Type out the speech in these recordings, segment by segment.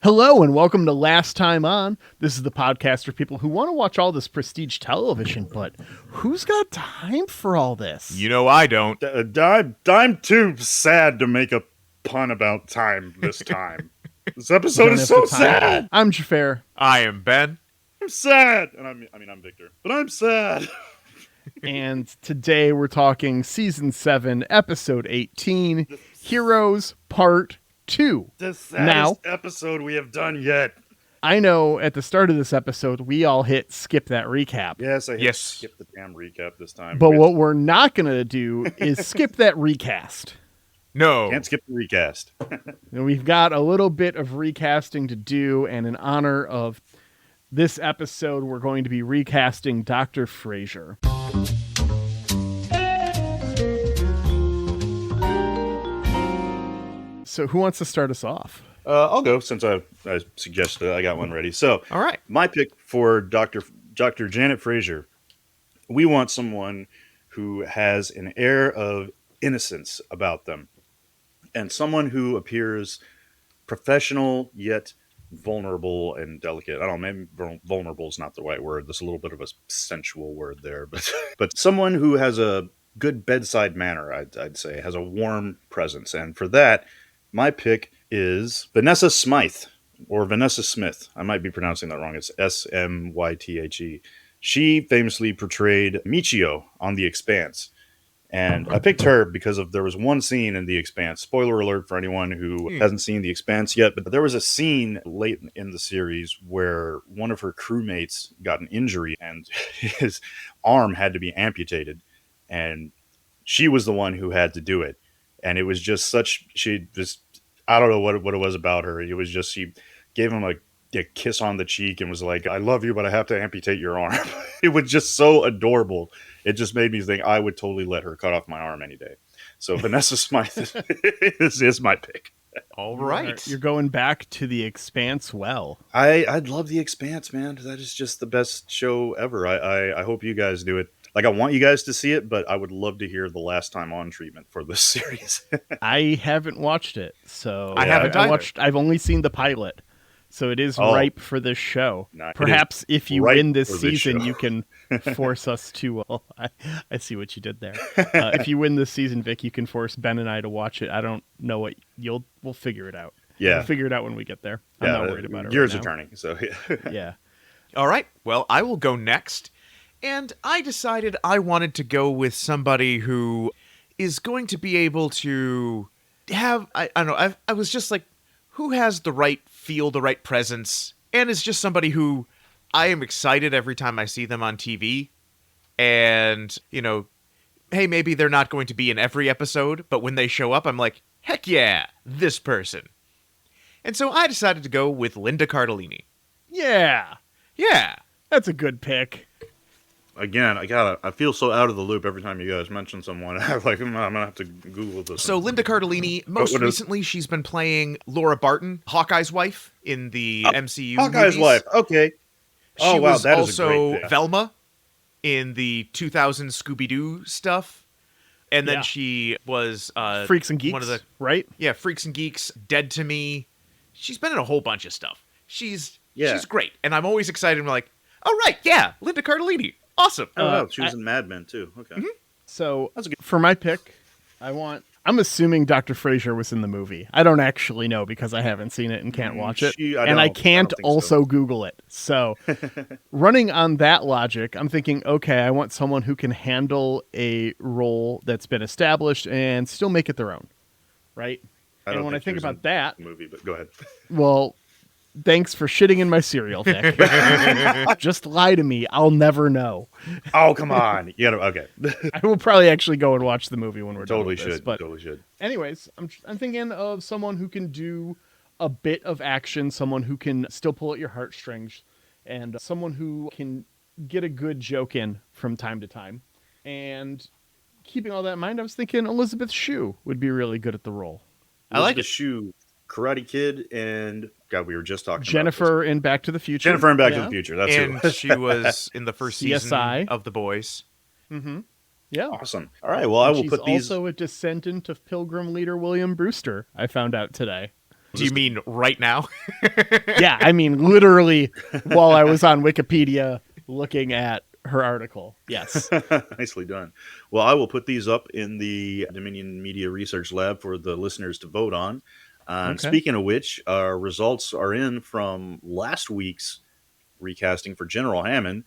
Hello and welcome to Last Time On. This is the podcast for people who want to watch all this prestige television, but who's got time for all this? You know I don't. I'm too sad to make a pun about time this time. This episode is so sad. I'm Xhafer. I am Ben. I'm sad. And I'm Victor. But I'm sad. And today we're talking Season 7, Episode 18, Heroes Part 2. The saddest episode we have done yet. I know at the start of this episode, we all hit skip that recap. Yes, I hit skip the damn recap this time. But what we're not going to do is skip that recast. No. Can't skip the recast. And we've got a little bit of recasting to do, and in honor of this episode, we're going to be recasting Dr. Fraiser. So who wants to start us off? I'll go since I suggested I got one ready. So, all right, my pick for Dr. Janet Fraiser. We want someone who has an air of innocence about them, and someone who appears professional yet vulnerable and delicate. I don't know, maybe vulnerable is not the right word. There's a little bit of a sensual word there, but someone who has a good bedside manner. I'd say has a warm presence, and for that, my pick is Vanessa Smythe, or Vanessa Smith. I might be pronouncing that wrong. It's Smythe. She famously portrayed Michio on The Expanse. And I picked her because there was one scene in The Expanse. Spoiler alert for anyone who hasn't seen The Expanse yet, but there was a scene late in the series where one of her crewmates got an injury and his arm had to be amputated. And she was the one who had to do it. And it was just I don't know what it was about her. It was just, she gave him a kiss on the cheek and was like, I love you, but I have to amputate your arm. It was just so adorable. It just made me think I would totally let her cut off my arm any day. So Vanessa Smythe is my pick. All right. You're going back to The Expanse well. I'd love The Expanse, man. That is just the best show ever. I hope you guys do it. Like, I want you guys to see it, but I would love to hear the Last Time On treatment for this series. I haven't watched it, so I haven't either. I've only seen the pilot, so it is ripe for this show. Perhaps if you win this season, you can force us to. Well, I see what you did there. If you win this season, Vic, you can force Ben and I to watch it. I don't know what we'll figure it out. Yeah, we'll figure it out when we get there. I'm not worried about it. Yours right are turning, so yeah. All right. Well, I will go next. And I decided I wanted to go with somebody who is going to be able to have, I don't know, I was just like, who has the right feel, the right presence, and is just somebody who I am excited every time I see them on TV. And, hey, maybe they're not going to be in every episode, but when they show up, I'm like, heck yeah, this person. And so I decided to go with Linda Cardellini. Yeah. Yeah. That's a good pick. Again, I feel so out of the loop every time you guys mention someone. I'm like, I'm gonna have to Google this. So Linda Cardellini, most recently, she's been playing Laura Barton, Hawkeye's wife in the MCU Hawkeye's movies. Wife, okay. She was that also is a great pick. Velma in the 2000 Scooby-Doo stuff. And then she was Freaks and Geeks, one of the right? Yeah, Freaks and Geeks, Dead to Me. She's been in a whole bunch of stuff. She's great. And I'm always excited. I'm like, oh, right, yeah, Linda Cardellini. Awesome. Oh, she was in Mad Men, too. Okay. Mm-hmm. So, for my pick, I'm assuming Dr. Fraiser was in the movie. I don't actually know because I haven't seen it and can't watch it. I can't also Google it. So, running on that logic, I'm thinking, okay, I want someone who can handle a role that's been established and still make it their own. Right? And when I think about that movie, but go ahead. Well, thanks for shitting in my cereal, Vic. Just lie to me. I'll never know. Oh, come on. Okay. I will probably actually go and watch the movie when we're done with this. Totally should. Anyways, I'm thinking of someone who can do a bit of action, someone who can still pull at your heartstrings, and someone who can get a good joke in from time to time. And keeping all that in mind, I was thinking Elizabeth Shue would be really good at the role. I like it. Shue, Karate Kid, and God, we were just talking Jennifer about in Back to the Future. Jennifer in Back to the Future. That's and who. She was in the first CSI. season of The Boys. Mm-hmm. Yeah. Awesome. All right. Well, I will put these. She's also a descendant of Pilgrim leader William Brewster, I found out today. Do you mean right now? Yeah, I mean literally while I was on Wikipedia looking at her article. Yes. Nicely done. Well, I will put these up in the Dominion Media Research Lab for the listeners to vote on. And speaking of which, our results are in from last week's recasting for General Hammond.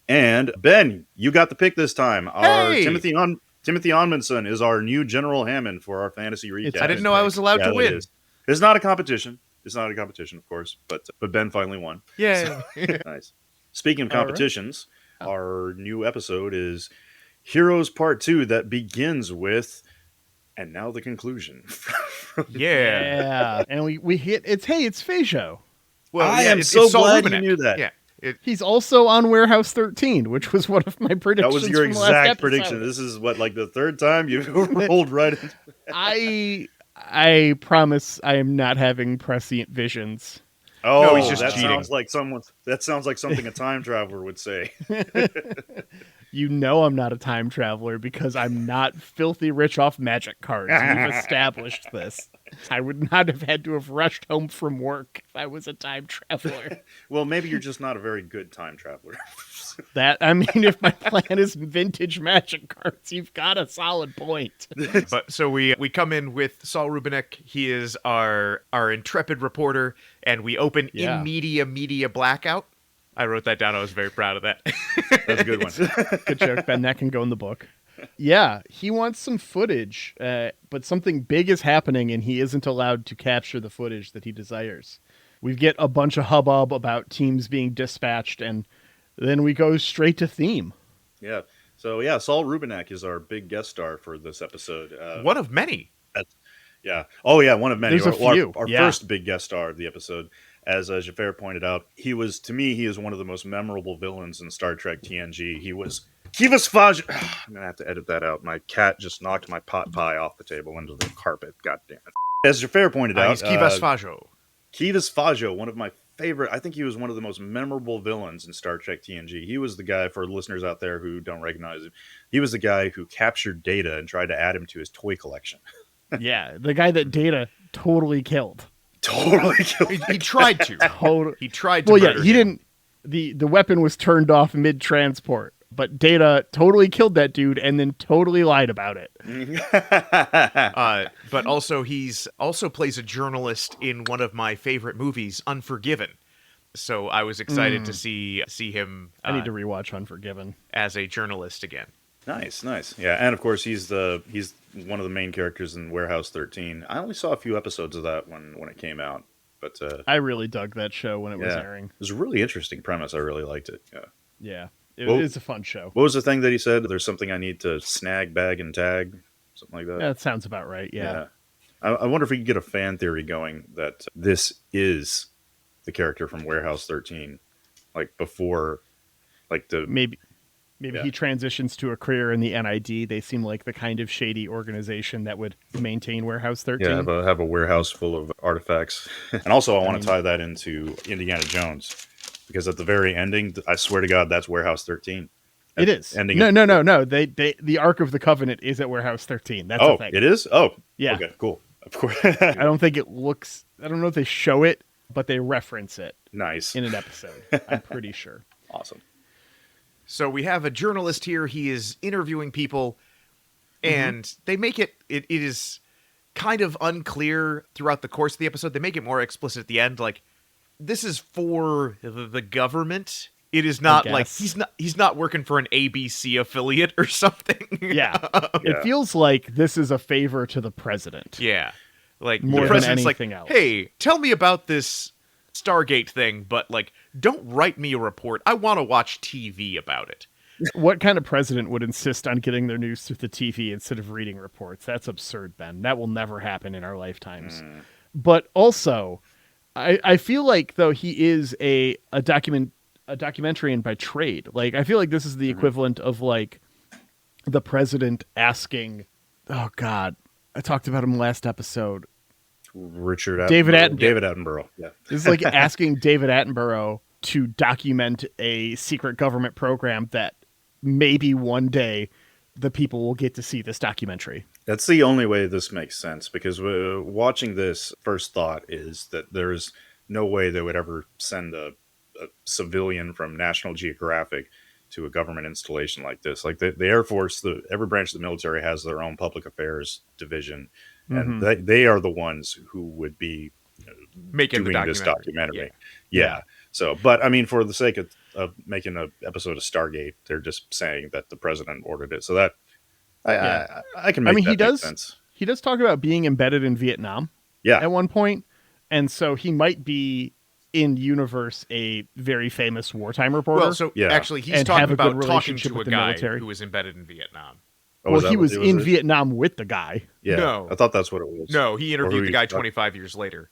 And Ben, you got the pick this time. Our Timothy Onmundson is our new General Hammond for our fantasy recast. I didn't know I was allowed to win. It's not a competition. It's not a competition, of course, but Ben finally won. Yeah. So, nice. Speaking of competitions, our new episode is Heroes Part 2 that begins with, and now the conclusion. Yeah. And we hit, it's Phajo. Well, I am so glad you knew that. Yeah. He's also on Warehouse 13, which was one of my predictions. That was your exact prediction. This is what, like the third time you've rolled right into I promise I am not having prescient visions. Oh, no, he's just that cheating. Sounds like something a time traveler would say. You know I'm not a time traveler because I'm not filthy rich off magic cards. We've established this. I would not have had to have rushed home from work if I was a time traveler. Well, maybe you're just not a very good time traveler. If my plan is vintage magic cards, you've got a solid point. But so we come in with Saul Rubinek. He is our intrepid reporter, and we open in media blackout. I wrote that down. I was very proud of that. That's a good one. Good joke, Ben. That can go in the book. Yeah, he wants some footage, but something big is happening, and he isn't allowed to capture the footage that he desires. We get a bunch of hubbub about teams being dispatched, and then we go straight to theme. Yeah. So, Saul Rubinek is our big guest star for this episode. One of many. Yeah. Oh, yeah, one of many. There's a few. Our first big guest star of the episode. As Xhafer pointed out, he is one of the most memorable villains in Star Trek TNG. He was Faj. I'm going to have to edit that out. My cat just knocked my pot pie off the table into the carpet. God damn it. As Xhafer pointed out, he's Kivas Fajo. Kivas Fajo, one of my favorite. I think he was one of the most memorable villains in Star Trek TNG. He was the guy, for listeners out there who don't recognize him, he was the guy who captured Data and tried to add him to his toy collection. Yeah, the guy that Data totally killed. He tried to. He tried to. Well, yeah, he didn't. The weapon was turned off mid-transport, but Data totally killed that dude and then totally lied about it. But also, he's also plays a journalist in one of my favorite movies, Unforgiven. So I was excited to see him. I need to rewatch Unforgiven as a journalist again. Nice. Yeah, and of course he's one of the main characters in Warehouse 13. I only saw a few episodes of that when it came out, but I really dug that show when it was airing. It was a really interesting premise. I really liked it. Yeah. It's a fun show. What was the thing that he said? There's something I need to snag, bag, and tag, something like that. Yeah, that sounds about right. Yeah. I wonder if we could get a fan theory going that this is the character from Warehouse 13, like before, like the maybe he transitions to a career in the NID. They seem like the kind of shady organization that would maintain Warehouse 13. Yeah, have a warehouse full of artifacts. And also, I want to tie that into Indiana Jones, because at the very ending, I swear to God, that's Warehouse 13. It is. No. The Ark of the Covenant is at Warehouse 13. That's the thing. It is? Oh, yeah. Okay, cool. Of course. I don't think it looks. I don't know if they show it, but they reference it. Nice. In an episode. I'm pretty sure. Awesome. So we have a journalist here. He is interviewing people, and they make it is kind of unclear throughout the course of the episode. They make it more explicit at the end. Like, this is for the government. It is not like he's not working for an ABC affiliate or something. Yeah. It feels like this is a favor to the president. Yeah. Like more the president's than anything like, else. Hey, tell me about this Stargate thing, but like, don't write me a report. I want to watch TV about it. What kind of president would insist on getting their news through the TV instead of reading reports? That's absurd, Ben. That will never happen in our lifetimes. But also, I feel like, though, he is a documentarian by trade. Like, I feel like this is the equivalent of like the president asking, oh God, I talked about him last episode. David Attenborough. Yeah. This is like asking David Attenborough to document a secret government program that maybe one day the people will get to see this documentary. That's the only way this makes sense, because watching this, first thought is that there's no way they would ever send a civilian from National Geographic to a government installation like this. Like the Air Force, every branch of the military has their own public affairs division, and they are the ones who would be making doing this documentary. Yeah. So, but I mean, for the sake of making an episode of Stargate, they're just saying that the president ordered it. So that I can make that make sense. He does talk about being embedded in Vietnam at one point, and so he might be in universe a very famous wartime reporter. Well, so actually, he's talking about talking to a guy who was embedded in Vietnam. Oh, well, he was in Vietnam with the guy. Yeah, no, I thought that's what it was. No, he interviewed the guy 25 years later.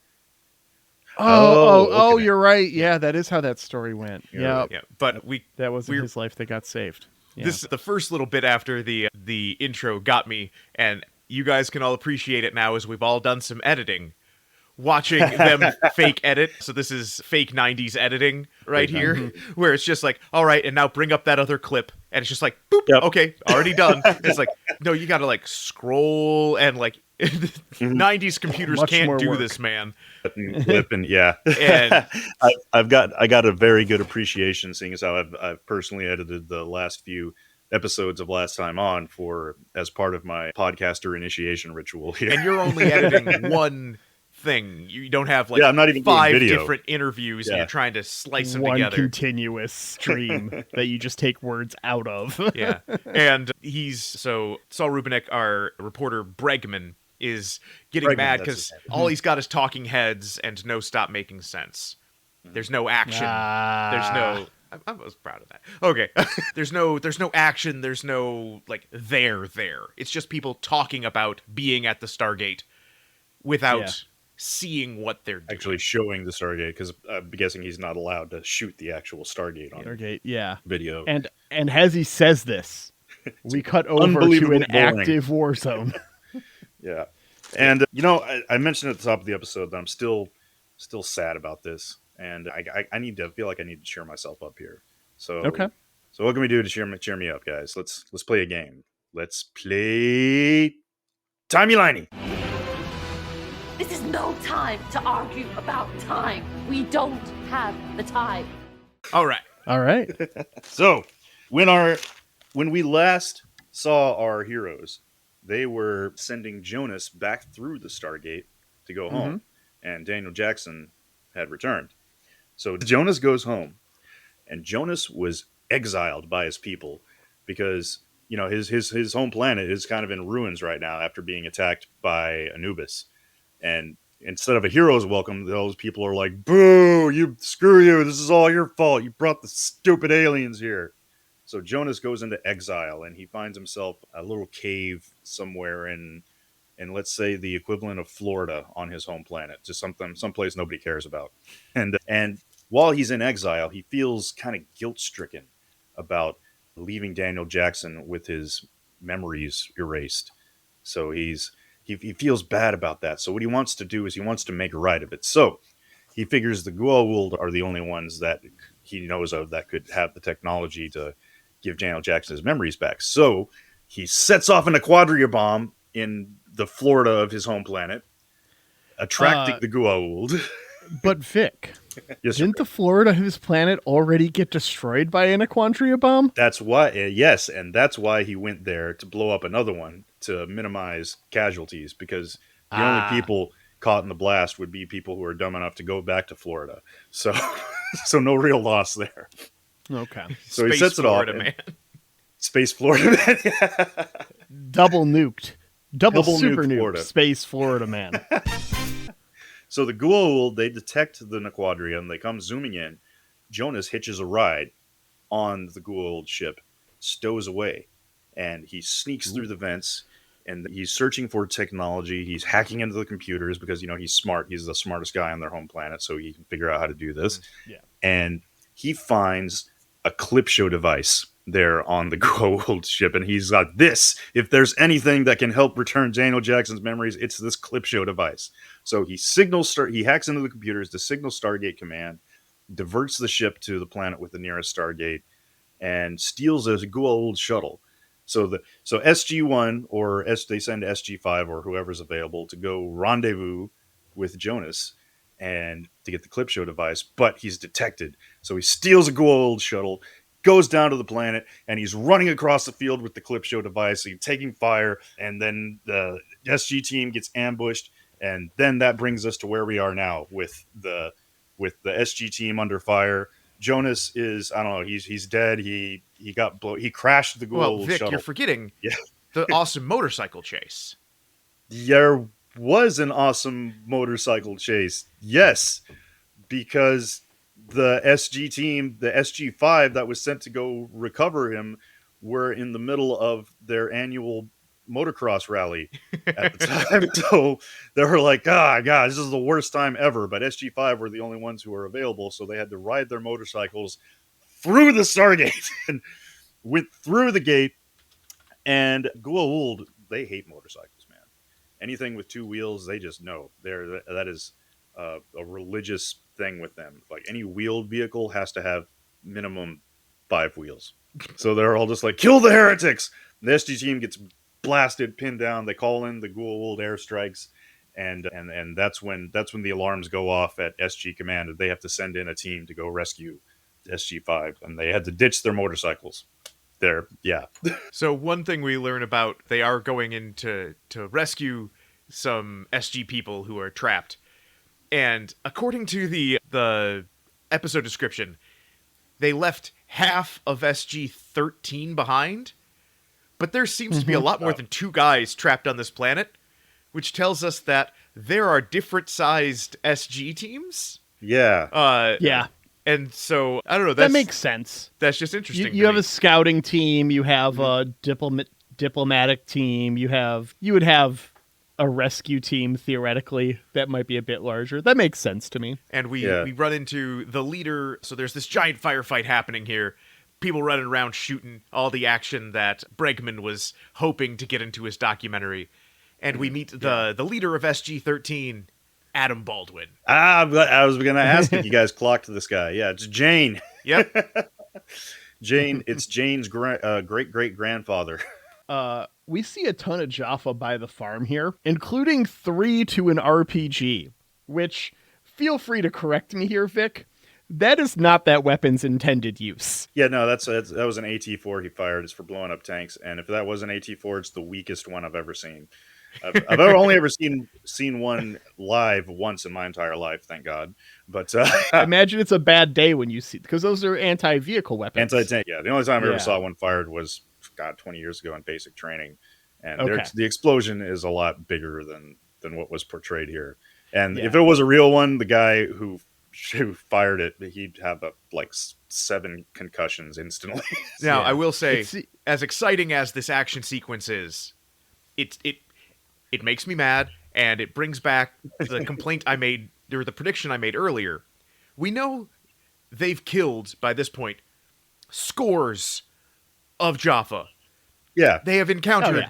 Okay. You're right. Yeah, that is how that story went. Yeah, but that wasn't his life that got saved. Yeah. The first little bit after the intro got me, and you guys can all appreciate it now as we've all done some editing. Watching them fake edit. So this is fake 90s editing right here, where it's just like, all right, and now bring up that other clip. And it's just like, boop, okay, already done. It's like, no, you got to like scroll and like 90s computers can't do this, man. Clip and and I got a very good appreciation, seeing as how I've personally edited the last few episodes of Last Time On as part of my podcaster initiation ritual here. And you're only editing one thing. You don't have like I'm not even 5 different interviews and you're trying to slice them together. One continuous stream that you just take words out of. Yeah. And Saul Rubinek, our reporter Bregman, is getting mad because all he's got is talking heads and no stop making sense. There's no action. There's no... I was proud of that. Okay. There's no action. There's no like there. It's just people talking about being at the Stargate without seeing what they're doing. Actually showing the Stargate, because I'm guessing he's not allowed to shoot the actual Stargate on video. And as he says this, we cut over to an active war zone. Yeah. And, I mentioned at the top of the episode that I'm still sad about this. And I feel like I need to cheer myself up here. So what can we do to cheer me up, guys? Let's play a game. Let's play Timey-Limey. This is no time to argue about time. We don't have the time. All right. So when we last saw our heroes, they were sending Jonas back through the Stargate to go home, and Daniel Jackson had returned. So Jonas goes home, and Jonas was exiled by his people because, his home planet is kind of in ruins right now after being attacked by Anubis. And instead of a hero's welcome, those people are like, boo, screw you. This is all your fault. You brought the stupid aliens here. So Jonas goes into exile, and he finds himself a little cave somewhere in let's say the equivalent of Florida on his home planet, just someplace nobody cares about. And while he's in exile, he feels kind of guilt-stricken about leaving Daniel Jackson with his memories erased. So he feels bad about that. So what he wants to do is he wants to make right of it. So he figures the Goa'uld are the only ones that he knows of that could have the technology to give Daniel Jackson his memories back. So he sets off in a quadria bomb in the Florida of his home planet, attracting the Goa'uld. But Vic, didn't the Florida of his planet already get destroyed by an Aquandria bomb? That's why, yes, and that's why he went there, to blow up another one to minimize casualties, because the only people caught in the blast would be people who are dumb enough to go back to Florida. So no real loss there. Okay. So he sets Florida, it off. Man. Space Florida Man. Yeah. Double nuked. Double super nuked nuked Florida. Space Florida Man. So the Goa'uld, they detect the Naquadria and they come zooming in. Jonas hitches a ride on the Goa'uld ship, stows away, and he sneaks through the vents, and he's searching for technology. He's hacking into the computers because, he's smart. He's the smartest guy on their home planet, so he can figure out how to do this. Yeah. And he finds a clip show device there on the Goa'uld ship, and he's got this. If there's anything that can help return Daniel Jackson's memories, it's this clip show device. So he he hacks into the computers to signal Stargate command, diverts the ship to the planet with the nearest Stargate, and steals a Goa'uld shuttle. So SG1 they send SG5 or whoever's available to go rendezvous with Jonas and to get the clip show device, but he's detected. So he steals a Goa'uld shuttle, goes down to the planet, and he's running across the field with the clip show device. He's taking fire, and then the SG team gets ambushed, and then that brings us to where we are now with the SG team under fire. Jonas is, I don't know, he's dead. He crashed the Goa'uld Vic, shuttle. You're forgetting the awesome motorcycle chase. There was an awesome motorcycle chase. Yes, because the SG team, the SG5 that was sent to go recover him, were in the middle of their annual motocross rally at the time. So they were like, God, this is the worst time ever. But SG5 were the only ones who were available. So they had to ride their motorcycles through the Stargate and went through the gate. And Goa'uld, they hate motorcycles, man. Anything with two wheels, they just know. That is a religious thing with them. Like any wheeled vehicle has to have minimum 5 wheels. So they're all just like, kill the heretics. The SG team gets blasted, pinned down. They call in the Goa'uld airstrikes, and that's when the alarms go off at SG command. They have to send in a team to go rescue SG5, and they had to ditch their motorcycles. So one thing we learn about, they are going in to rescue some SG people who are trapped. And according to the episode description, they left half of SG-13 behind. But there seems to be a lot more than 2 guys trapped on this planet, which tells us that there are different sized SG teams. Yeah. Yeah. And so, I don't know. That makes sense. That's just interesting. You have a scouting team. You have a diplomatic team. You would have a rescue team, theoretically, that might be a bit larger. That makes sense to me. And we run into the leader. So there's this giant firefight happening here. People running around shooting, all the action that Bregman was hoping to get into his documentary. And we meet the leader of SG-13, Adam Baldwin. I was going to ask if you guys clocked this guy. Yeah, it's Jane. Yep. Jane. It's Jane's great-great-grandfather. We see a ton of Xhafer by the farm here, including 3 to an RPG, which, feel free to correct me here, Vic, that is not that weapon's intended use. Yeah, no, that was an AT-4 he fired. It's for blowing up tanks, and if that was an AT-4, it's the weakest one I've ever seen. I've only ever seen one live once in my entire life, thank God. But I imagine it's a bad day when you see, because those are anti-vehicle weapons. Anti-tank, yeah. The only time I ever saw one fired was 20 years ago in basic training, and the explosion is a lot bigger than what was portrayed here. And if it was a real one, the guy who fired it, he'd have 7 concussions instantly. Now, I will say, as exciting as this action sequence is, it makes me mad, and it brings back the complaint I made, or the prediction I made earlier. We know they've killed, by this point, scores of Xhafer. Yeah. They have encountered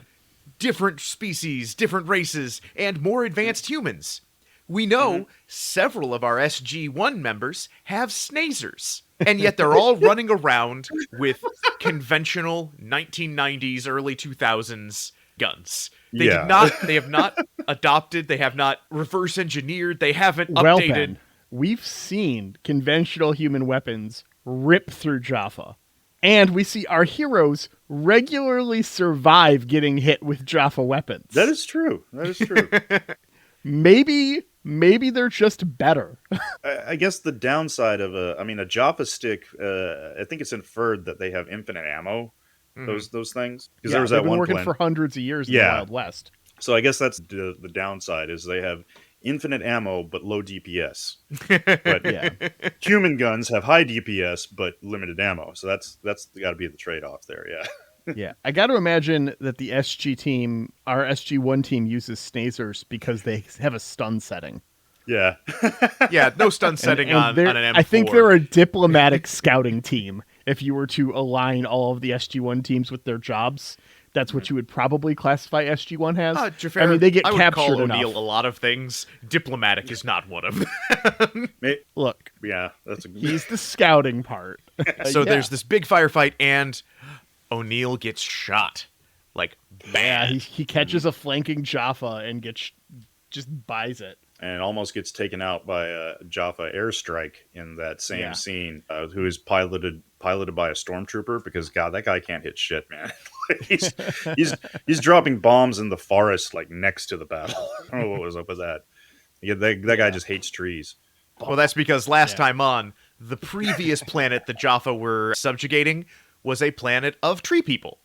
different species, different races, and more advanced humans. We know several of our SG1 members have snazers, and yet they're all running around with conventional 1990s, early 2000s guns. They have not adopted, they have not reverse engineered, they haven't updated. Well, Ben, we've seen conventional human weapons rip through Xhafer, and we see our heroes regularly survive getting hit with Xhafer weapons. That is true. Maybe they're just better. I guess the downside of a Xhafer stick, I think it's inferred that they have infinite ammo. Those things, because there was that one working for hundreds of years in the Wild West. So I guess that's the downside, is they have infinite ammo but low DPS. But human guns have high DPS but limited ammo. So that's got to be the trade-off there. Yeah, I got to imagine that the SG team, our SG1 team, uses snazers because they have a stun setting. Yeah. Yeah, no stun setting on an M4. I think they're a diplomatic scouting team. If you were to align all of the SG1 teams with their jobs, that's what you would probably classify SG1 as. Xhafer, I mean, they get I would captured call enough. O'Neill a lot of things. Diplomatic is not one of them. Look, yeah, he's the scouting part. So there's this big firefight, and O'Neill gets shot. Like, Yeah, bad. he catches a flanking Jaffa and just buys it. And almost gets taken out by a Jaffa airstrike in that same Yeah. scene, who is piloted by a stormtrooper, because God, that guy can't hit shit, man. he's dropping bombs in the forest, like next to the battle. I don't know what was up with that. Yeah, that guy just hates trees. Well, that's because last time on, the previous planet the Jaffa were subjugating was a planet of tree people.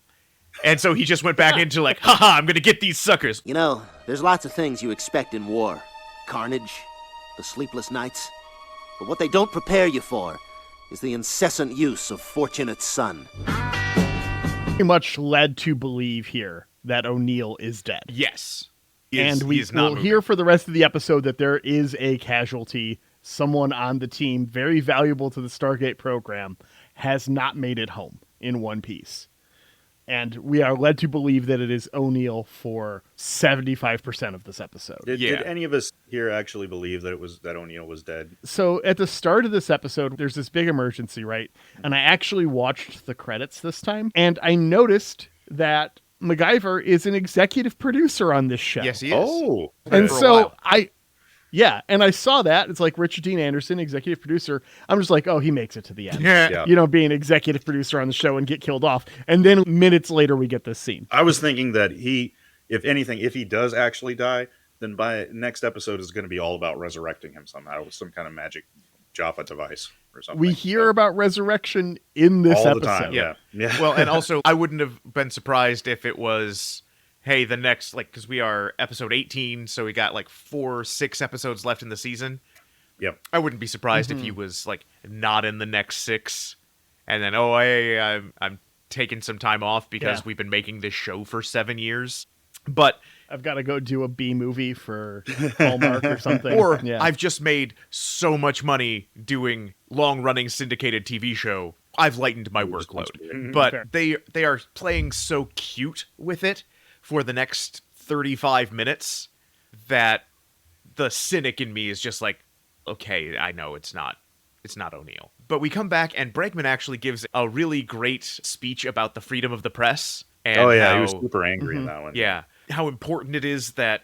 And so he just went back into like, haha, I'm going to get these suckers. You know, there's lots of things you expect in war. Carnage, the sleepless nights. But what they don't prepare you for is the incessant use of Fortunate's son. Pretty much led to believe here that O'Neill is dead. Yes. And we will hear for the rest of the episode that there is a casualty. Someone on the team, very valuable to the Stargate program, has not made it home in one piece. And we are led to believe that it is O'Neill for 75% of this episode. Did any of us here actually believe that O'Neill was dead? So at the start of this episode, there's this big emergency, right? And I actually watched the credits this time, and I noticed that MacGyver is an executive producer on this show. Yes, he is. Oh. And so and I saw that. It's like Richard Dean Anderson, executive producer. I'm just like, oh, he makes it to the end. Yeah. You know, being executive producer on the show and get killed off. And then minutes later, we get this scene. I was thinking that if anything, if he does actually die, then by next episode is going to be all about resurrecting him somehow with some kind of magic Jaffa device or something. We hear about resurrection in this all episode. the time. Yeah. Well, and also, I wouldn't have been surprised if it was, hey, the next, like, because we are episode 18, so we got like 6 episodes left in the season. Yep. I wouldn't be surprised if he was like not in the next 6, and then I'm taking some time off because we've been making this show for 7 years. But I've got to go do a B movie for Hallmark or something. Or I've just made so much money doing long-running syndicated TV show, I've lightened my workload. But they are playing so cute with it for the next 35 minutes that the cynic in me is just like, okay, I know it's not O'Neill. But we come back and Bregman actually gives a really great speech about the freedom of the press. And he was super angry in that one. Yeah. How important it is that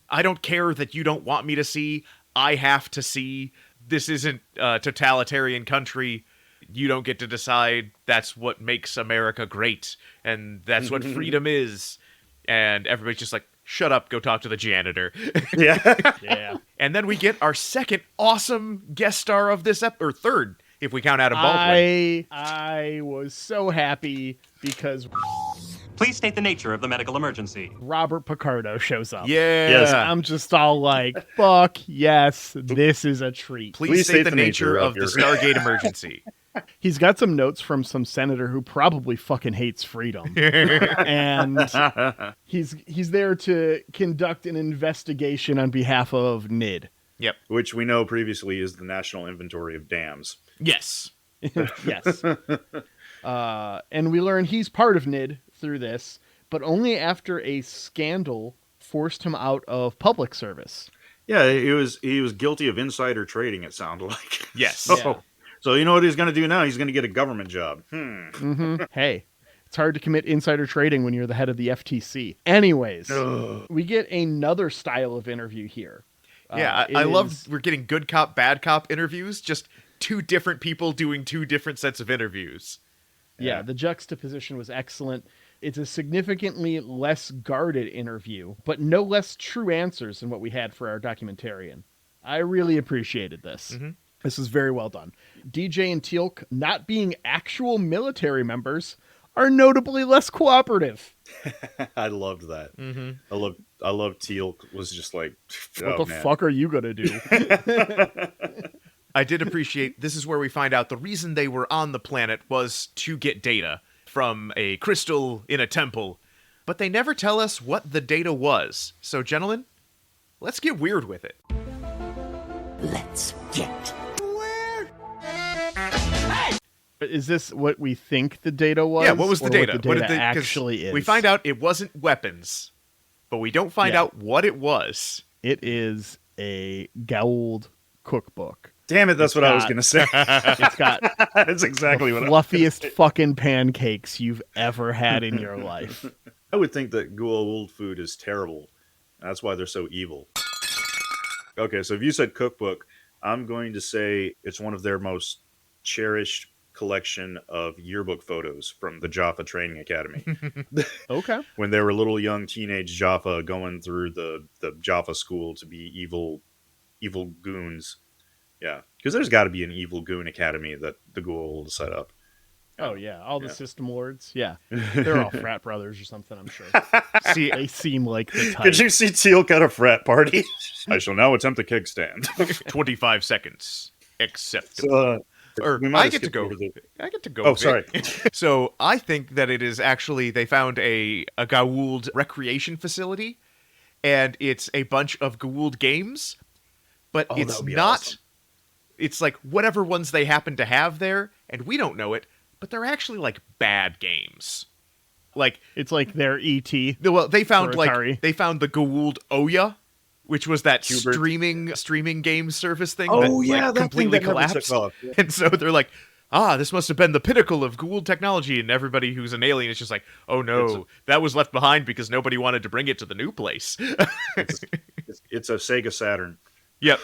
I don't care that you don't want me to see. I have to see. This isn't a totalitarian country. You don't get to decide. That's what makes America great. And that's what freedom is. And everybody's just like, shut up, go talk to the janitor. Yeah. And then we get our second awesome guest star of this or third, if we count Adam Baldwin. I was so happy because Please state the nature of the medical emergency. Robert Picardo shows up. Yeah. Yes. I'm just all like, fuck yes, this is a treat. Please state the nature of the Stargate emergency. He's got some notes from some senator who probably fucking hates freedom. And he's there to conduct an investigation on behalf of NID. Yep. Which we know previously is the National Inventory of Dams. Yes. Yes. And we learn he's part of NID through this, but only after a scandal forced him out of public service. Yeah, he was guilty of insider trading, it sounded like. Yes. So you know what he's going to do now? He's going to get a government job. Hey, it's hard to commit insider trading when you're the head of the FTC. Anyways, we get another style of interview here. Yeah, I love we're getting good cop, bad cop interviews, just 2 different people doing 2 different sets of interviews. Yeah, the juxtaposition was excellent. It's a significantly less guarded interview, but no less true answers than what we had for our documentarian. I really appreciated this. This was very well done. DJ and Teal'c, not being actual military members, are notably less cooperative. I loved that. I love Teal'c was just like, What the fuck are you gonna do? I did appreciate, this is where we find out the reason they were on the planet was to get data from a crystal in a temple, but they never tell us what the data was. So, gentlemen, let's get weird with it. Let's get weird. Is this what we think the data was? Yeah, what was the data? What the data actually is? We find out it wasn't weapons, but we don't find out what it was. It is a Goa'uld cookbook. Damn it, that's what I was going to say. It's got that's exactly the what fluffiest fucking pancakes you've ever had in your life. I would think that Goa'uld food is terrible. That's why they're so evil. Okay, so if you said cookbook, I'm going to say it's one of their most cherished collection of yearbook photos from the Xhafer Training Academy. Okay. When they were little young teenage Xhafer going through the Xhafer school to be evil goons. Yeah, because there's got to be an evil goon academy that the Goa'uld set up. Oh yeah, all the system lords. Yeah, they're all frat brothers or something. I'm sure. See, They seem like the type. Did you see Teal cut a frat party? I shall now attempt a kickstand. 25 seconds. Accept. Or I get to go. I get to go. Oh, sorry. So I think that it is actually, they found a Goa'uld recreation facility, and it's a bunch of Goa'uld games, but it's not. Awesome. It's like whatever ones they happen to have there, and we don't know it, but they're actually like bad games. Like it's like their ET. Well, they found the Goa'uld Oya, which was that Hubert. streaming game service thing. Oh that, yeah, like, that completely thing that collapsed. Yeah. And so they're like, this must have been the pinnacle of Goa'uld technology, and everybody who's an alien is just like, oh no, that was left behind because nobody wanted to bring it to the new place. It's a Sega Saturn. Yep.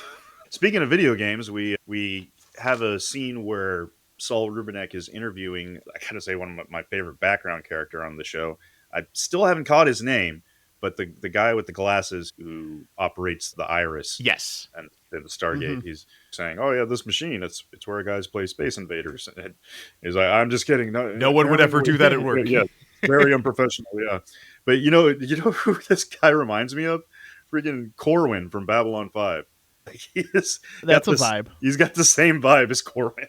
Speaking of video games, we have a scene where Saul Rubinek is interviewing, I gotta say, one of my favorite background character on the show. I still haven't caught his name, but the guy with the glasses who operates the Iris. Yes. And the Stargate, he's saying, oh yeah, this machine, it's where guys play Space Invaders. And he's like, I'm just kidding. No one would ever do that at work. Yeah, very unprofessional, yeah. But you know who this guy reminds me of? Freaking Corwin from Babylon 5. That's a vibe. He's got the same vibe as Corwin.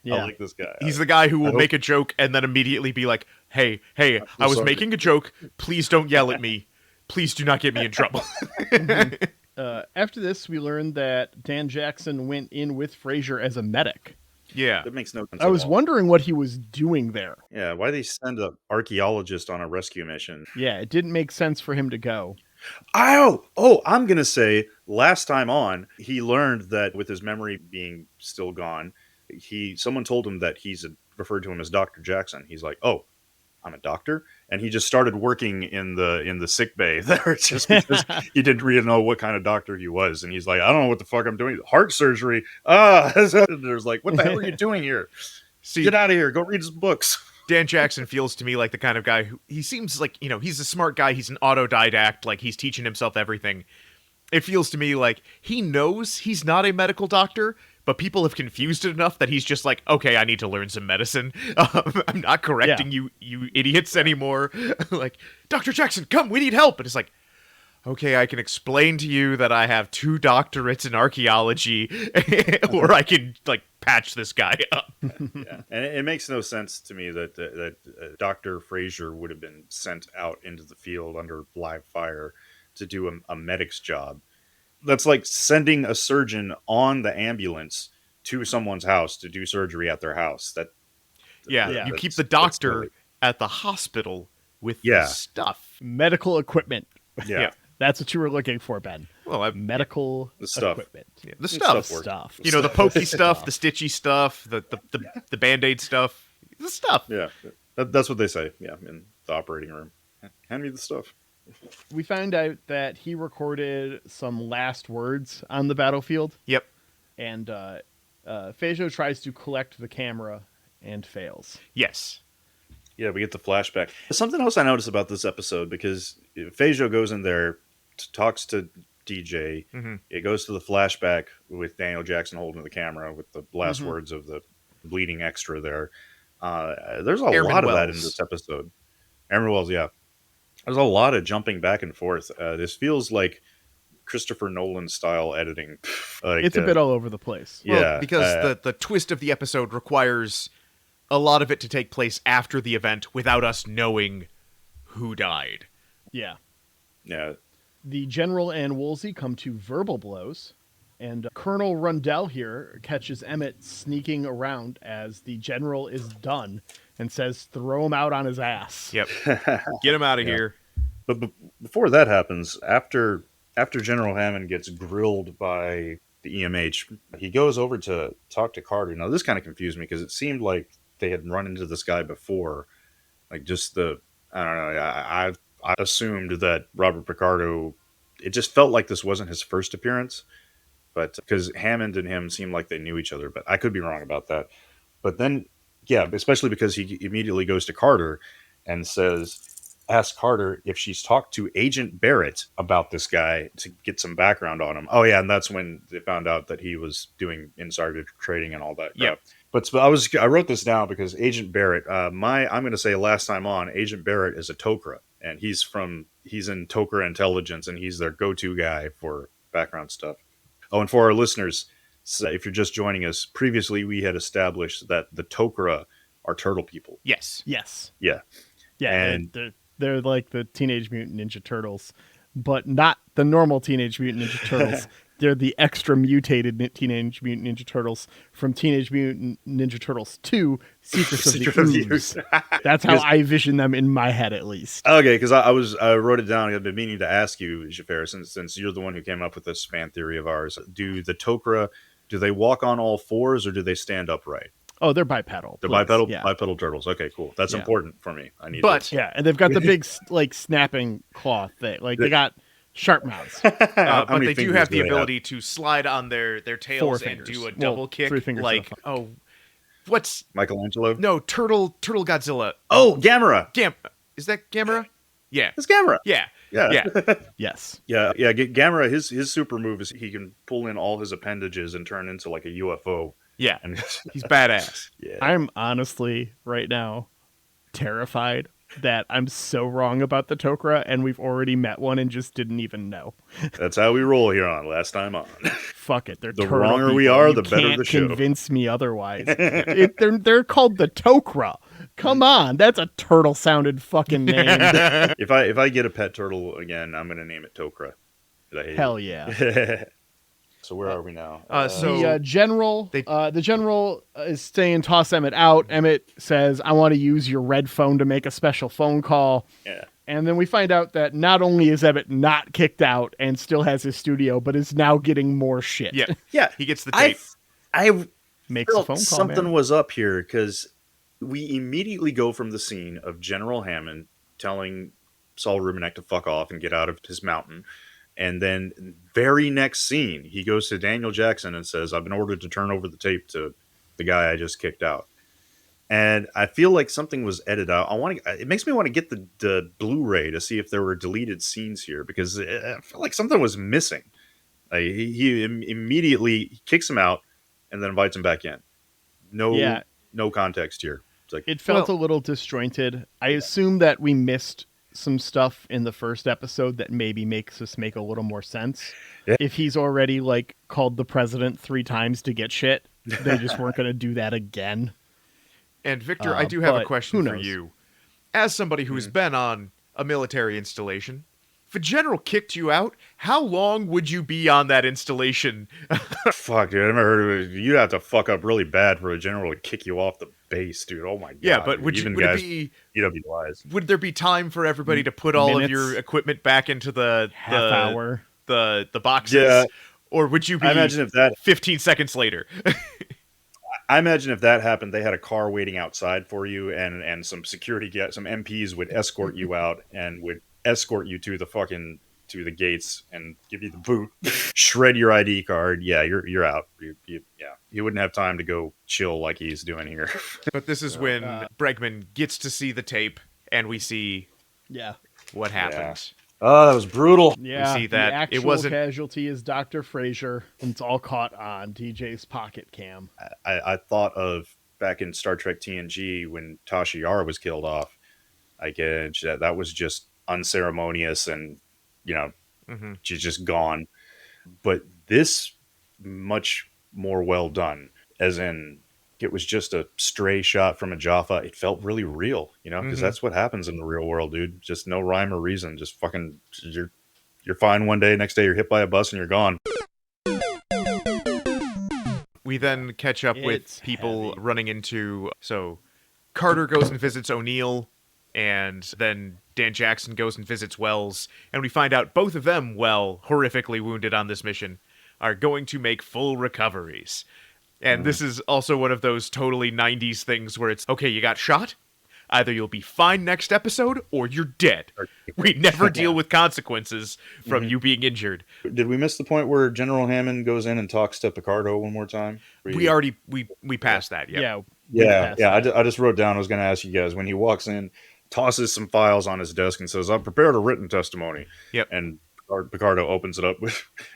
Yeah. I like this guy. He's the guy who will make a joke and then immediately be like, hey, I was making a joke. Please don't yell at me. Please do not get me in trouble. After this, we learned that Dan Jackson went in with Fraser as a medic. Yeah. That makes no sense. I was wondering what he was doing there. Yeah, why they send an archaeologist on a rescue mission? Yeah, it didn't make sense for him to go. Oh, I'm going to say last time on, he learned that with his memory being still gone, someone told him that he's referred to him as Dr. Jackson. He's like, oh, I'm a doctor. And he just started working in the sick bay there just because he didn't really know what kind of doctor he was. And he's like, I don't know what the fuck I'm doing. Heart surgery. There's like, what the hell are you doing here? Get out of here. Go read his books. Dan Jackson feels to me like the kind of guy who, he seems like, he's a smart guy. He's an autodidact. Like, he's teaching himself everything. It feels to me like he knows he's not a medical doctor, but people have confused it enough that he's just like, okay, I need to learn some medicine. I'm not correcting you idiots anymore. Like, Dr. Jackson, come, we need help. And it's like, okay, I can explain to you that I have 2 doctorates in archaeology, or I can, like, patch this guy up. Yeah. And it makes no sense to me that Dr. Fraser would have been sent out into the field under live fire to do a medic's job. That's like sending a surgeon on the ambulance to someone's house to do surgery at their house. You keep the doctor at the hospital with the stuff. Medical equipment. Yeah. That's what you were looking for, Ben. Well, medical equipment. Yeah, the stuff. The pokey stuff, the stitchy stuff, the Band-Aid stuff. The stuff. Yeah. That's what they say, in the operating room. Hand me the stuff. We found out that he recorded some last words on the battlefield. Yep. And Feijo tries to collect the camera and fails. Yes. Yeah, we get the flashback. Something else I noticed about this episode, because Feijo goes in there, talks to DJ. Mm-hmm. It goes to the flashback with Daniel Jackson holding the camera with the last words of the bleeding extra there. There's a lot of that in this episode. Aaron Wells, yeah. There's a lot of jumping back and forth. This feels like Christopher Nolan style editing. It's a bit all over the place. Well, because the twist of the episode requires a lot of it to take place after the event without us knowing who died. Yeah. Yeah. The General and Woolsey come to verbal blows, and Colonel Rundell here catches Emmett sneaking around as the General is done and says, throw him out on his ass. Yep. Get him out of here. But before that happens, after General Hammond gets grilled by the EMH. He goes over to talk to Carter. Now, this kind of confused me because it seemed like they had run into this guy before. Like, just I don't know. I assumed that Robert Picardo, it just felt like this wasn't his first appearance. But because Hammond and him seemed like they knew each other. But I could be wrong about that. But then, yeah, especially because he immediately goes to Carter and asks Carter if she's talked to Agent Barrett about this guy to get some background on him. Oh yeah, and that's when they found out that he was doing insider trading and all that. Yeah. But I wrote this down because Agent Barrett, I'm going to say last time on, Agent Barrett is a Tok'ra, and he's in Tok'ra intelligence, and he's their go-to guy for background stuff. Oh, and for our listeners, so if you're just joining us, previously we had established that the Tok'ra are turtle people. Yes. Yeah. And they're like the Teenage Mutant Ninja Turtles, but not the normal Teenage Mutant Ninja Turtles. They're the extra mutated Teenage Mutant Ninja Turtles from Teenage Mutant Ninja Turtles 2, Secrets of the Ooze. That's how I vision them in my head, at least. Okay, because I wrote it down. I've been meaning to ask you, Xhafer, since you're the one who came up with this fan theory of ours. Do the Tok'ra, do they walk on all fours or do they stand upright? Oh, they're bipedal. They're bipedal turtles. Okay, cool. That's important for me. I need But yeah, and they've got the big like snapping claw thing. Like they got sharp mouths. But they do have the ability to slide on their tails and do a double kick. 3 fingers. Like, what's Michelangelo? No, Turtle Godzilla. Oh, Gamera. Is that Gamera? Yeah. It's Gamera. Yeah. Yes. Yeah. Gamera, his super move is he can pull in all his appendages and turn into like a UFO. Yeah. And He's badass. Yeah. I'm honestly right now terrified that I'm so wrong about the Tok'ra and we've already met one and just didn't even know. That's how we roll here on Last Time On. Fuck it. They're The turtle wronger people. we are, You the better can't the show. Convince me otherwise. They're called the Tok'ra. Come on, that's a turtle sounded fucking name. If I get a pet turtle again, I'm gonna name it Tok'ra. Hell yeah. So where are we now? The general is saying toss Emmett out. Emmett says, I want to use your red phone to make a special phone call. Yeah. And then we find out that not only is Emmett not kicked out and still has his studio, but is now getting more shit. Yeah. Yeah. He gets the tape. I Makes a felt phone call, something man. was up here because we immediately go from the scene of General Hammond telling Saul Rubinek to fuck off and get out of his mountain. And then very next scene, he goes to Daniel Jackson and says, I've been ordered to turn over the tape to the guy I just kicked out. And I feel like something was edited out. It makes me want to get the Blu-ray to see if there were deleted scenes here because I feel like something was missing. He immediately kicks him out and then invites him back in. No context here. It's like, It felt a little disjointed. I assume that we missed some stuff in the first episode that maybe makes us make a little more sense. Yeah. If he's already like called the president 3 times to get shit, they just weren't going to do that again. And Victor, I do have a but question who for knows? you. As somebody who's been on a military installation, if a general kicked you out, how long would you be on that installation? fuck, dude. I never heard of it. You'd have to fuck up really bad for a general to kick you off the base, dude. Oh my god. Yeah, but would Even it guys, be EWIs. would there be time for everybody to put all of your Minutes? equipment back into the Half-hour. the boxes? Yeah. Or would you be I imagine if that 15 seconds later? I imagine if that happened, they had a car waiting outside for you, and some security some MPs would escort you out and would escort you to the gates and give you the boot, shred your ID card. Yeah, you're out. You wouldn't have time to go chill like he's doing here. But this is when Bregman gets to see the tape, and we see what happened. Oh, that was brutal. Yeah, see that the actual it wasn't- casualty is Dr. Frazier, and it's all caught on DJ's pocket cam. I thought of back in Star Trek TNG when Tasha Yar was killed off. That was just unceremonious, and she's just gone. But this much more well done, as in it was just a stray shot from a Xhafer. It felt really real, because that's what happens in the real world, dude. Just no rhyme or reason. Just fucking you're fine one day, next day you're hit by a bus and you're gone. We then catch up with It's people heavy. running into... So, Carter goes and visits O'Neill, and then Dan Jackson goes and visits Wells, and we find out both of them, horrifically wounded on this mission. are going to make full recoveries. And this is also one of those totally 90s things where it's, okay, you got shot? Either you'll be fine next episode or you're dead. We never deal with consequences from you being injured. Did we miss the point where General Hammond goes in and talks to Picardo one more time? We already passed that. Yep. Yeah. I just wrote down, I was going to ask you guys, when he walks in, tosses some files on his desk and says, I've prepared a written testimony. Yep. And Picardo opens it up.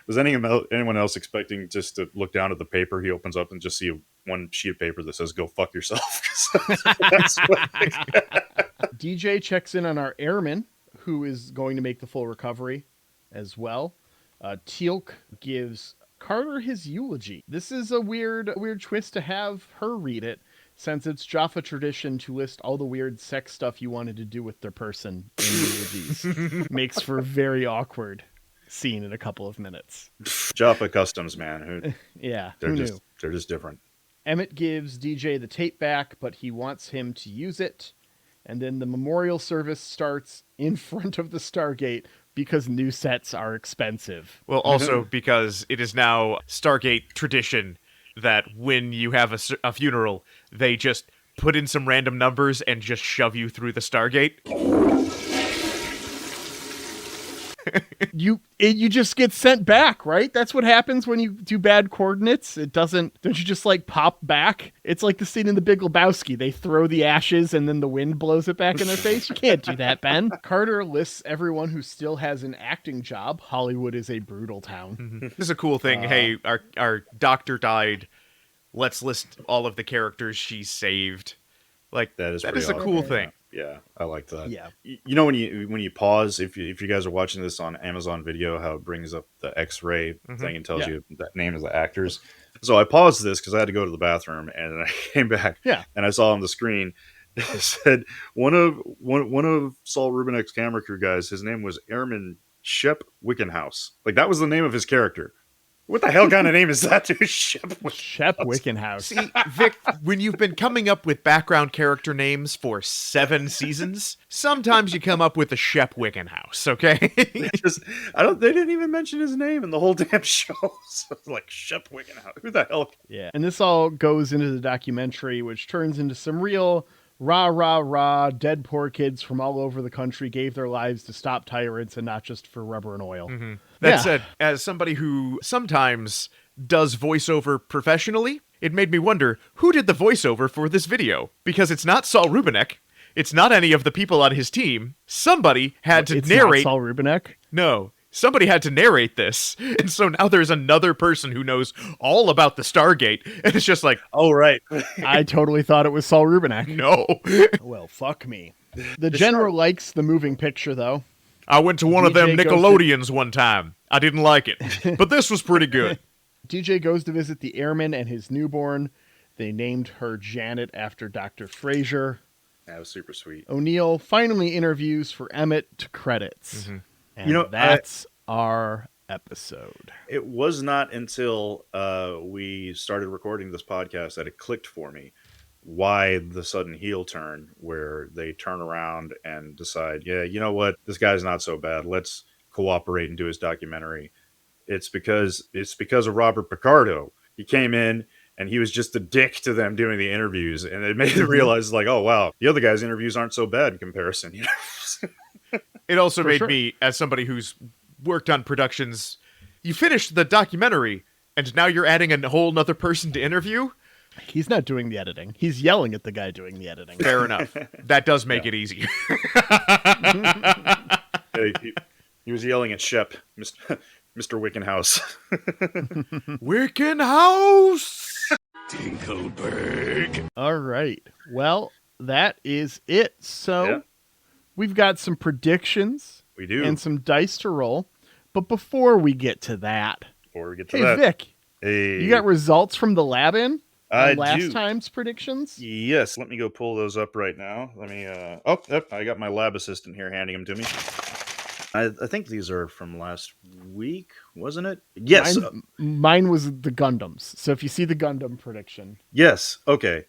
Was anyone else expecting just to look down at the paper he opens up and just see one sheet of paper that says, go fuck yourself? DJ checks in on our airman, who is going to make the full recovery as well. Teal'c gives Carter his eulogy. This is a weird twist to have her read it, since it's Xhafer tradition to list all the weird sex stuff you wanted to do with their person in eulogies. Makes for a very awkward scene in a couple of minutes. Xhafer customs, man. Yeah, They're just different. Emmett gives DJ the tape back, but he wants him to use it. And then the memorial service starts in front of the Stargate because new sets are expensive. Well, also because it is now Stargate tradition that when you have a funeral, they just put in some random numbers and just shove you through the Stargate. You just get sent back, right? That's what happens when you do bad coordinates. Don't you just like pop back? It's like the scene in The Big Lebowski. They throw the ashes and then the wind blows it back in their face. You can't do that, Ben. Carter lists everyone who still has an acting job. Hollywood is a brutal town. This is a cool thing. Hey, our doctor died. Let's list all of the characters she saved. Like that is a cool thing. Yeah, I like that. Yeah. You know, when you pause, if you guys are watching this on Amazon Video, how it brings up the X-ray thing and tells you that name of the actors. So I paused this because I had to go to the bathroom, and I came back. Yeah. And I saw on the screen it said one of Saul Rubinek's camera crew guys. His name was Airman Shep Wickenhouse. Like that was the name of his character. What the hell kind of name is that, dude? Shep Wickenhouse. See, Vic, when you've been coming up with background character names for 7 seasons, sometimes you come up with a Shep Wickenhouse, okay? They didn't even mention his name in the whole damn show. So it's like Shep Wickenhouse. Who the hell? Yeah. And this all goes into the documentary, which turns into some real rah, dead poor kids from all over the country gave their lives to stop tyrants and not just for rubber and oil. That said, as somebody who sometimes does voiceover professionally, it made me wonder, who did the voiceover for this video? Because it's not Saul Rubinek. It's not any of the people on his team. Somebody had to narrate. Not Saul Rubinek? No. Somebody had to narrate this. And so now there's another person who knows all about the Stargate. And it's just like, oh, right. I totally thought it was Saul Rubinek. No. Well, fuck me. The general likes the moving picture, though. I went to one of them Nickelodeons one time. I didn't like it. But this was pretty good. DJ goes to visit the airman and his newborn. They named her Janet after Dr. Fraser. That was super sweet. O'Neill finally interviews for Emmett to credits. And that's our episode. It was not until we started recording this podcast that it clicked for me why the sudden heel turn where they turn around and decide, yeah, you know what? This guy's not so bad. Let's cooperate and do his documentary. It's because of Robert Picardo. He came in and he was just a dick to them doing the interviews, and it made them realize, like, oh wow, the other guy's interviews aren't so bad in comparison. You know? It also made me, as somebody who's worked on productions, you finished the documentary and now you're adding a whole nother person to interview. He's not doing the editing. He's yelling at the guy doing the editing. Fair enough. That does make it easier. He was yelling at Shep, Mr. Wickenhouse. Wickenhouse! Tinkleberg. All right. Well, that is it. So we've got some predictions. We do. And some dice to roll. But before we get to that, hey, Vic, hey, you got results from the lab-in? I last do. time's predictions? Yes. Let me go pull those up right now. Let me. I got my lab assistant here handing them to me. I think these are from last week, wasn't it? Yes. Mine was the Gundams. So if you see the Gundam prediction. Yes. Okay.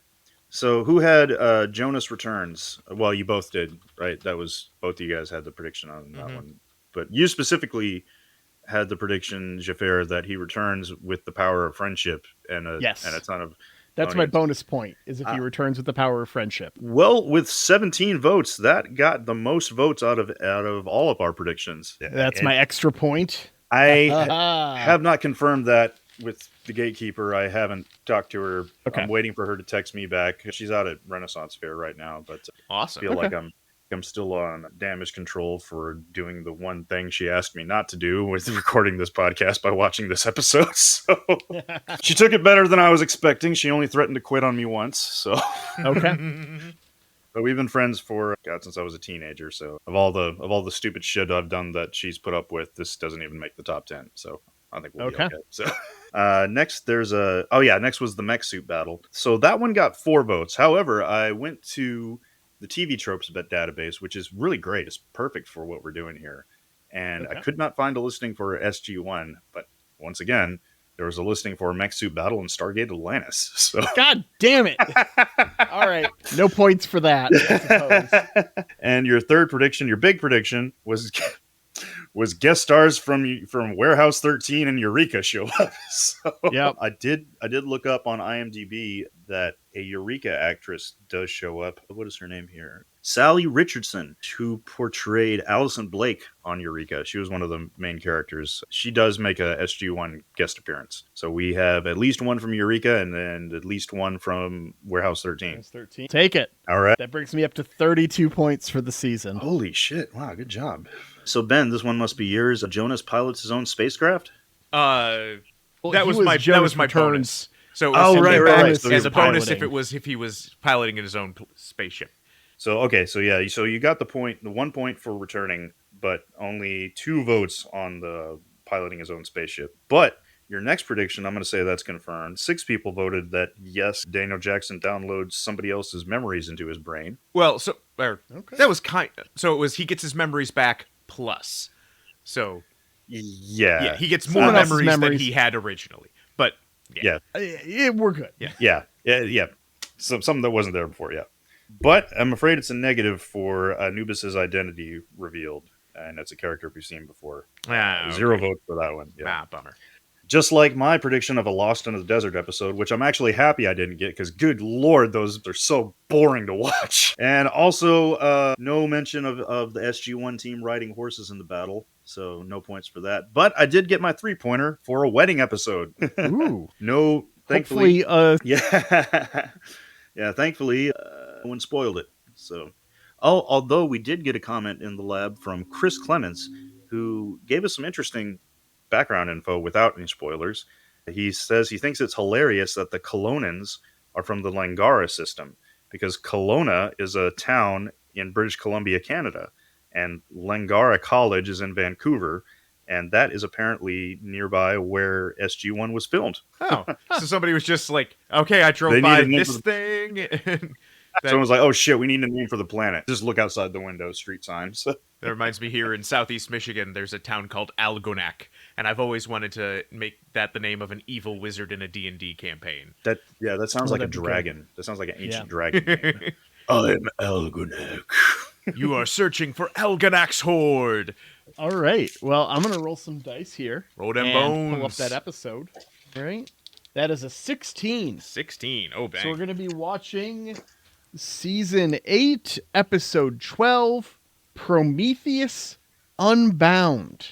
So who had Jonas Returns? Well, you both did, right? That was both of you guys had the prediction on that one. But you specifically had the prediction, Xhafer, that he returns with the power of friendship and a ton of. That's my bonus point, is if he returns with the power of friendship. Well, with 17 votes, that got the most votes out of all of our predictions. That's my extra point. I have not confirmed that with the gatekeeper. I haven't talked to her. Okay. I'm waiting for her to text me back. She's out at Renaissance Fair right now, but awesome. I feel like I'm still on damage control for doing the one thing she asked me not to do with recording this podcast by watching this episode. So she took it better than I was expecting. She only threatened to quit on me once. So okay. But we've been friends since I was a teenager. So of all the stupid shit I've done that she's put up with, this doesn't even make the top 10. So I think we'll be okay. So next next was the mech suit battle. So that one got 4 votes. However, I went to the TV Tropes database, which is really great. It's perfect for what we're doing here. And I could not find a listing for SG1, but once again, there was a listing for Mech Suit Battle in Stargate Atlantis. So God damn it. All right. No points for that, I suppose. And your third prediction, your big prediction, was guest stars from Warehouse 13 and Eureka show up. So I did look up on IMDb that a Eureka actress does show up. What is her name here? Sally Richardson, who portrayed Allison Blake on Eureka. She was one of the main characters. She does make a SG1 guest appearance. So we have at least one from Eureka and then at least one from Warehouse 13. Take it. All right. That brings me up to 32 points for the season. Holy shit. Wow, good job. So Ben, this one must be yours. Jonas pilots his own spacecraft? That was my bonus. So it was right. So as a bonus if he was piloting in his own spaceship. So so you got the point, the 1 point for returning, but only 2 votes on the piloting his own spaceship. But your next prediction, I'm going to say that's confirmed. 6 people voted that yes, Daniel Jackson downloads somebody else's memories into his brain. Well, that was so it was he gets his memories back plus. So yeah, he gets more memories than he had originally. But we're good. Yeah. Something that wasn't there before. Yeah. But I'm afraid it's a negative for Anubis's identity revealed, and it's a character we've seen before. 0 votes for that one. Yeah. Bummer. Just like my prediction of a Lost in the Desert episode, which I'm actually happy I didn't get, because good lord, those are so boring to watch. And also, no mention of the SG1 team riding horses in the battle, so no points for that. But I did get my 3-pointer for a wedding episode. Ooh. No, thankfully. Yeah, thankfully, no one spoiled it. So, although we did get a comment in the lab from Chris Clements, who gave us some interesting background info without any spoilers. He says he thinks it's hilarious that the Kelownans are from the Langara system, because Kelowna is a town in British Columbia, Canada, and Langara College is in Vancouver, and that is apparently nearby where SG1 was filmed. Oh, so somebody was just like, okay, I drove by this thing. Someone was like, oh shit, we need a name for the planet. Just look outside the window, street signs. That reminds me, here in Southeast Michigan, there's a town called Algonac, and I've always wanted to make that the name of an evil wizard in a D&D campaign. That sounds like a dragon. That sounds like an ancient dragon name. I'm Algonac. You are searching for Algonac's hoard. All right. Well, I'm going to roll some dice here. Roll them bones. Pull up that episode. All right. That is a 16. 16. Oh, bang. So we're going to be watching Season 8, Episode 12, Prometheus Unbound.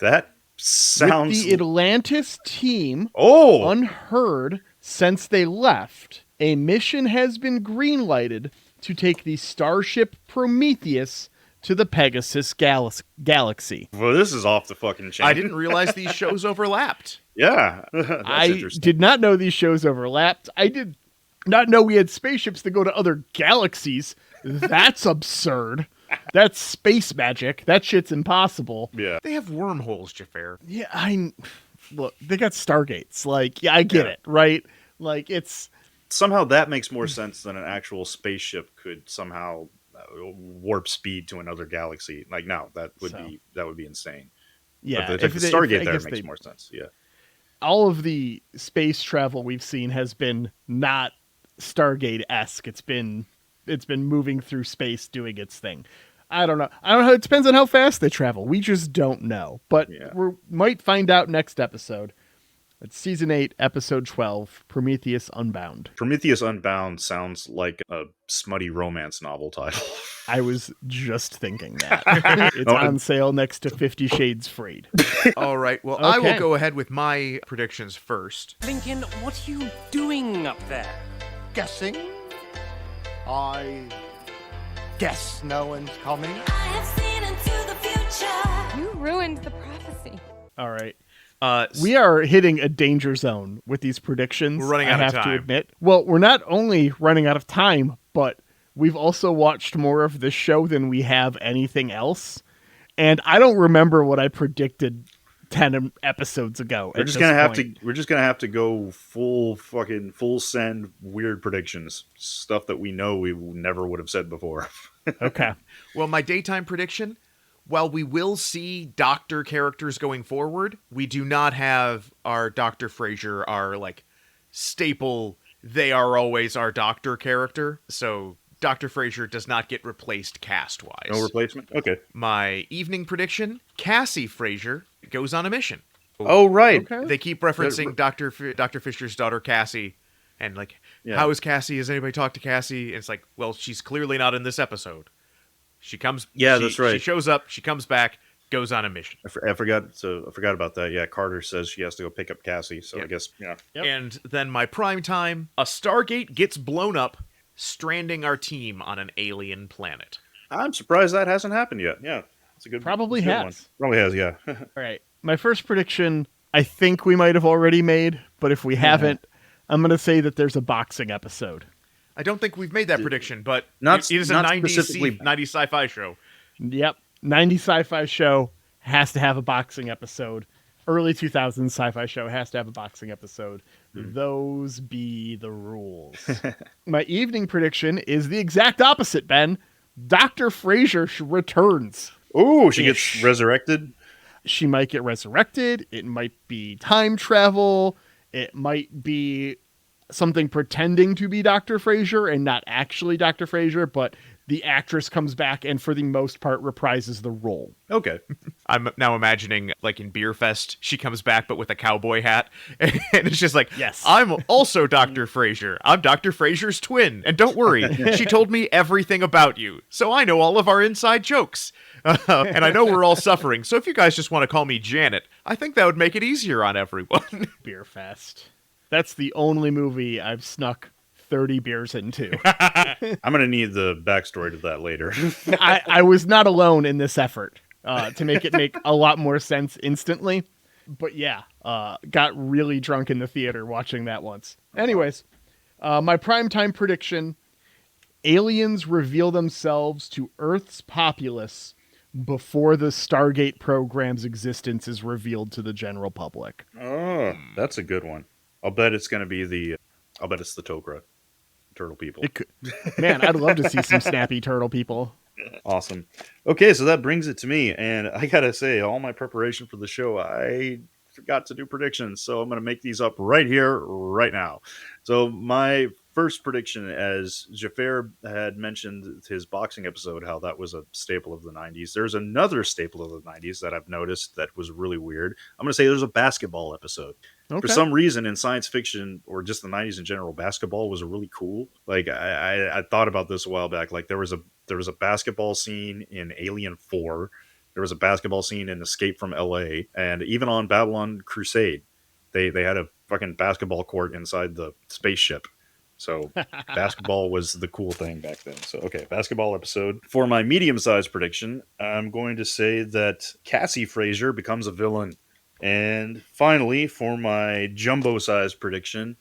That sounds... With the Atlantis team unheard since they left, a mission has been greenlighted to take the Starship Prometheus to the Pegasus Galaxy. Well, this is off the fucking chain. I didn't realize these shows overlapped. Yeah. I did not know these shows overlapped. I did not know we had spaceships that go to other galaxies. That's absurd. That's space magic. That shit's impossible. Yeah. They have wormholes, Xhafer. Yeah, look, they got Stargates. Like, yeah, I get it, right? Like, it's... Somehow that makes more sense than an actual spaceship could somehow warp speed to another galaxy. Like, no, that would be insane. Yeah. But the Stargate there makes more sense. Yeah. All of the space travel we've seen has been not Stargate-esque. It's been moving through space doing its thing. I don't know. It depends on how fast they travel. We just don't know. But we might find out next episode. It's season 8, episode 12, Prometheus Unbound. Prometheus Unbound sounds like a smutty romance novel title. I was just thinking that. It's on sale next to 50 Shades Freed. All right. Well, I will go ahead with my predictions first. Lincoln, what are you doing up there? Guessing? I guess no one's coming. I have seen into the future. You ruined the prophecy. All right. We are hitting a danger zone with these predictions. We're running out of time. I have to admit. Well, we're not only running out of time, but we've also watched more of this show than we have anything else. And I don't remember what I predicted 10 episodes ago. We're just gonna have to go full send weird predictions, stuff that we know we never would have said before. Okay. Well, my daytime prediction. While we will see Doctor characters going forward, we do not have our Dr. Frasier, our staple, they are always our Doctor character. So Dr. Frasier does not get replaced cast-wise. No replacement? Okay. My evening prediction, Cassie Frasier goes on a mission. Oh, right. Okay. They keep referencing Dr. Fisher's daughter, Cassie, and how is Cassie? Has anybody talked to Cassie? And it's like, well, she's clearly not in this episode. She comes. Yeah, that's right. She shows up. She comes back. Goes on a mission. I forgot about that. Yeah, Carter says she has to go pick up Cassie. So I guess Yep. And then my prime time: a Stargate gets blown up, stranding our team on an alien planet. I'm surprised that hasn't happened yet. Yeah, it's a good. Probably it's a good has. One. Probably has. Yeah. All right. My first prediction, I think we might have already made, but if we haven't, I'm going to say that there's a boxing episode. I don't think we've made that prediction, but it is a 90s sci-fi show. Yep. 90s sci-fi show has to have a boxing episode. Early 2000s sci-fi show has to have a boxing episode. Those be the rules. My evening prediction is the exact opposite, Ben. Dr. Frasier returns. Oh, she gets resurrected? She might get resurrected. It might be time travel. It might be something pretending to be Dr. Frasier and not actually Dr. Frasier, but the actress comes back and for the most part reprises the role. Okay. I'm now imagining in Beer Fest, she comes back but with a cowboy hat. And it's just yes. I'm also Dr. Frasier. I'm Dr. Frasier's twin. And don't worry, she told me everything about you. So I know all of our inside jokes. And I know we're all suffering. So if you guys just want to call me Janet, I think that would make it easier on everyone. Beer Fest. That's the only movie I've snuck 30 beers into. I'm going to need the backstory to that later. I was not alone in this effort to make it make a lot more sense instantly. But yeah, got really drunk in the theater watching that once. Anyways, my primetime prediction, aliens reveal themselves to Earth's populace before the Stargate program's existence is revealed to the general public. Oh, that's a good one. I'll bet it's going to be the Tok'ra turtle people. It could. Man, I'd love to see some snappy turtle people. Awesome. Okay, so that brings it to me, and I gotta say, all my preparation for the show, I forgot to do predictions, so I'm gonna make these up right here, right now. So my first prediction, as Xhafer had mentioned his boxing episode, how that was a staple of the 90s. There's another staple of the 90s that I've noticed that was really weird. I'm gonna say there's a basketball episode. Okay. For some reason, in science fiction or just the 90s in general, basketball was really cool. I thought about this a while back. There was a basketball scene in Alien 4. There was a basketball scene in Escape from LA, and even on Babylon Crusade, they had a fucking basketball court inside the spaceship. So basketball was the cool thing back then. So, okay, basketball episode. For my medium-sized prediction, I'm going to say that Cassie Frasier becomes a villain. And finally, for my jumbo-sized prediction,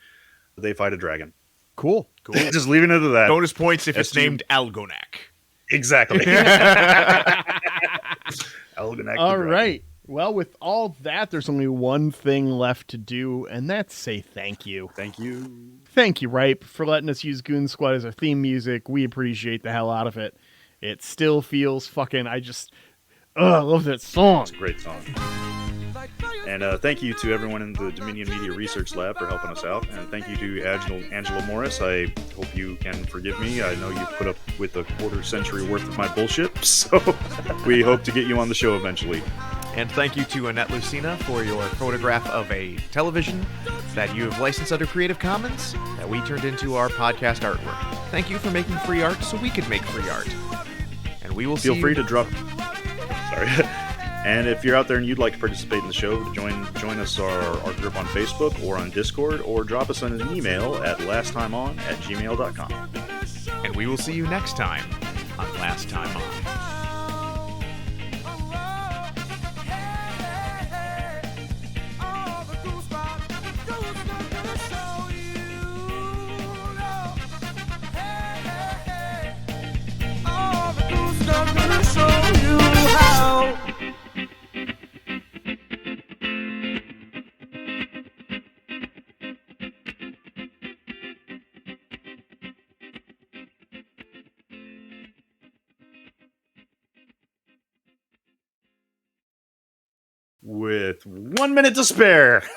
they fight a dragon. Cool. Just leaving it at that. Bonus points if it's named Algonac. Exactly. Algonac. All right. Well, with all that, there's only one thing left to do, and that's say thank you. Thank you. Thank you, Ripe, for letting us use Goon Squad as our theme music. We appreciate the hell out of it. It still feels fucking... I love that song. It's a great song. Like fire And thank you to everyone in the Dominion Media Research Lab for helping us out. And thank you to Angela Morris. I hope you can forgive me. I know you've put up with a quarter century worth of my bullshit, so we hope to get you on the show eventually. And thank you to Annette Lucina for your photograph of a television that you have licensed under Creative Commons that we turned into our podcast artwork. Thank you for making free art so we could make free art. And we will Feel free to drop... Sorry. And if you're out there and you'd like to participate in the show, join us our group on Facebook or on Discord, or drop us an email at lasttimeon@gmail.com. And we will see you next time on Last Time On. With 1 minute to spare.